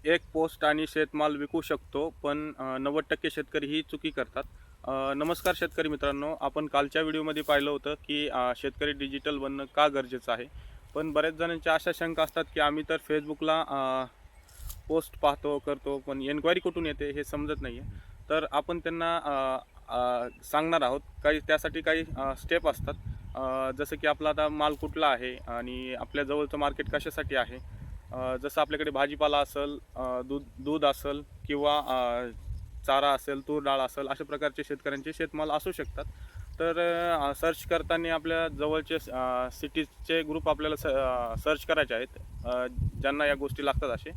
एक पोस्ट आणि शेतमाल विकू शकतो, पण 90% शेतकरी ही चुकी करतात. नमस्कार शेतकरी मित्रांनो, आपण कालच्या व्हिडिओमध्ये पाहिलं होतं की शेतकरी डिजिटल बनणं का गरजेचं आहे. पण बऱ्याच जणांच्या अशा शंका असतात की आम्ही तर फेसबुकला पोस्ट पाहतो, करतो, पण एन्क्वायरी कुठून येते हे समजत नाही आहे. तर आपण त्यांना सांगणार आहोत. त्यासाठी काही स्टेप असतात. जसं की आपला आता माल कुठला आहे आणि आपल्या जवळचं मार्केट कशासाठी आहे. जसं आपल्याकडे भाजीपाला असेल, दूध दूध असेल किंवा चारा असेल, तूर डाळ असेल, अशा प्रकारचे शेतकऱ्यांचे शेतमाल असू शकतात. तर सर्च करताना आपल्या जवळचे सिटीजचे ग्रुप आपल्याला सर्च करायचे आहेत, ज्यांना या गोष्टी लागतात असे.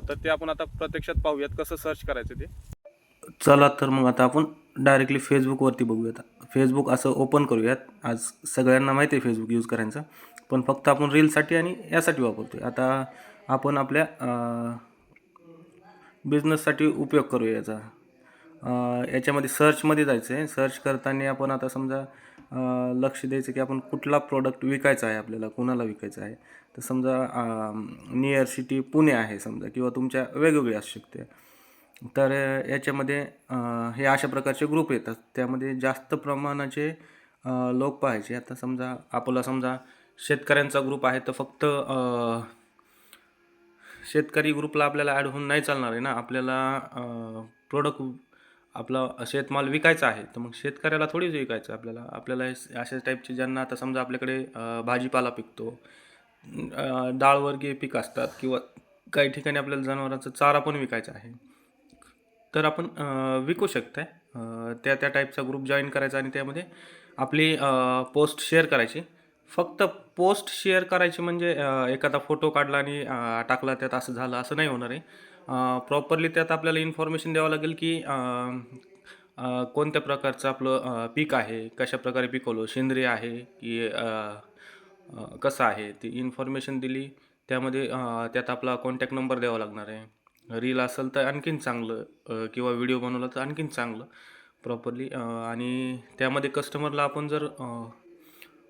तर ते आपण आता प्रत्यक्षात पाहूयात कसं सर्च करायचं ते. चला तर मग आता आपण डायरेक्टली फेसबुकवरती बघूयात. फेसबुक असं ओपन करूयात. आज सगळ्यांना माहिती आहे फेसबुक यूज करायचं, पण फक्त आपण रीलसाठी आणि यासाठी वापरतोय. आता आपण आपल्या बिझनेससाठी उपयोग करूया याचा. याच्यामध्ये सर्चमध्ये जायचं आहे. सर्च करताना आपण आता समजा लक्ष द्यायचं की आपण कुठला प्रोडक्ट विकायचा आहे, आपल्याला कोणाला विकायचा आहे. तर समजा नियर सिटी पुणे आहे समजा, किंवा तुमच्या वेगवेगळी असू शकते. तर याच्यामध्ये हे अशा प्रकारचे ग्रुप येतात. त्यामध्ये जास्त प्रमाणाचे लोक पाहायचे. आता समजा समजा शेतकऱ्यांचा ग्रुप आहे, तर फक्त शेतकरी ग्रुपला आपल्याला ॲड होऊन नाही चालणार आहे ना. आपल्याला प्रोडक्ट आपला शेतमाल विकायचा आहे, तर मग शेतकऱ्याला थोडीच विकायचं आहे आपल्याला अशा टाईपचे ज्यांना आता समजा आपल्याकडे भाजीपाला पिकतो, डाळवर्गीय पीक असतात, किंवा काही ठिकाणी आपल्याला जनावरांचा चारा पण विकायचा आहे, तर आपण विकू शकताय. त्या टाईपचा ग्रुप जॉईन करायचा आणि त्यामध्ये आपली पोस्ट शेअर करायची. फक्त पोस्ट शेअर करायची म्हणजे एखादा फोटो काढला आणि टाकला त्यात असं झालं असं नाही होणार आहे. प्रॉपरली त्यात आपल्याला इन्फॉर्मेशन द्यावं लागेल की कोणत्या प्रकारचं आपलं पीक आहे, कशाप्रकारे पिकवलं, सेंद्रिय आहे की कसं आहे, ती इन्फॉर्मेशन दिली. त्यामध्ये त्यात आपला कॉन्टॅक्ट नंबर द्यावा लागणार आहे. रील असेल तर आणखीन चांगलं, किंवा व्हिडिओ बनवला तर आणखीन चांगलं प्रॉपरली. आणि त्यामध्ये कस्टमरला आपण जर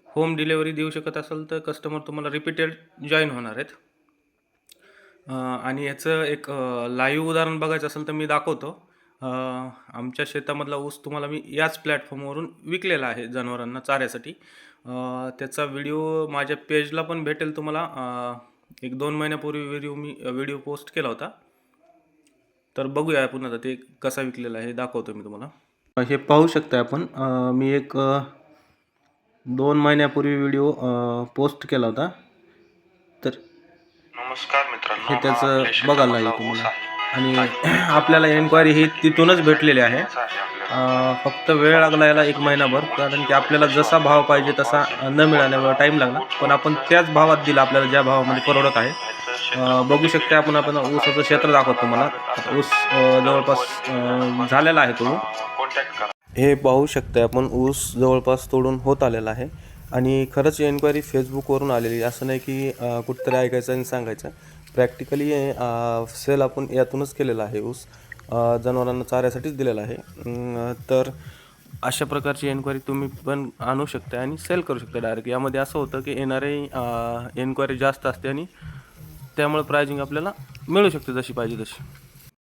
होम डिलेवरी देऊ शकत असेल तर कस्टमर तुम्हाला रिपीटेड जॉईन होणार आहेत. आणि याचं एक लाईव्ह उदाहरण बघायचं असेल तर मी दाखवतो. आमच्या शेतामधला ऊस तुम्हाला मी याच प्लॅटफॉर्मवरून विकलेला आहे जनावरांना चाऱ्यासाठी. त्याचा व्हिडिओ माझ्या पेजला पण भेटेल तुम्हाला. 1-2 महिन्यापूर्वी व्हिडिओ पोस्ट केला होता. तर बघूया आपण आता ते कसा विकलेला आहे, दाखवतो मी तुम्हाला. हे पाहू शकता आपण, मी एक 2 महिन्यापूर्वी व्हिडिओ पोस्ट केला होता. तर नमस्कार मित्रांनो, हे त्याचं बघायला आहे तुम्हाला. आणि आपल्याला एन्क्वायरी ही तिथूनच भेटलेली आहे. फक्त वेळ लागला याला 1 महिनाभर, कारण की आपल्याला जसा भाव पाहिजे तसा न मिळाल्यामुळे टाईम लागला. पण आपण त्याच भावात दिला, आपल्याला ज्या भावामध्ये परवडत आहे. बघू शकते आपण ऊसाचं क्षेत्र दाखवतो तुम्हाला. ऊस जवळपास झालेला आहे तो. हे पाहू शकते आपण, ऊस जवळपास तोडून होत आलेला आहे. आणि खरंच एन्क्वायरी फेसबुकवरून आलेली, असं नाही की कुठंतरी ऐकायचं आणि सांगायचं. प्रॅक्टिकली सेल आपण यातूनच केलेला आहे. ऊस जनावरांना चाऱ्यासाठीच दिलेला आहे. तर अशा प्रकारची एन्क्वायरी तुम्ही पण आणू शकता आणि सेल करू शकता डायरेक्ट. यामध्ये असं होतं की येणारे एन्क्वायरी जास्त असते आणि त्यामुळे प्राइजिंग आपल्याला मिळू शकते जशी पाहिजे तशी.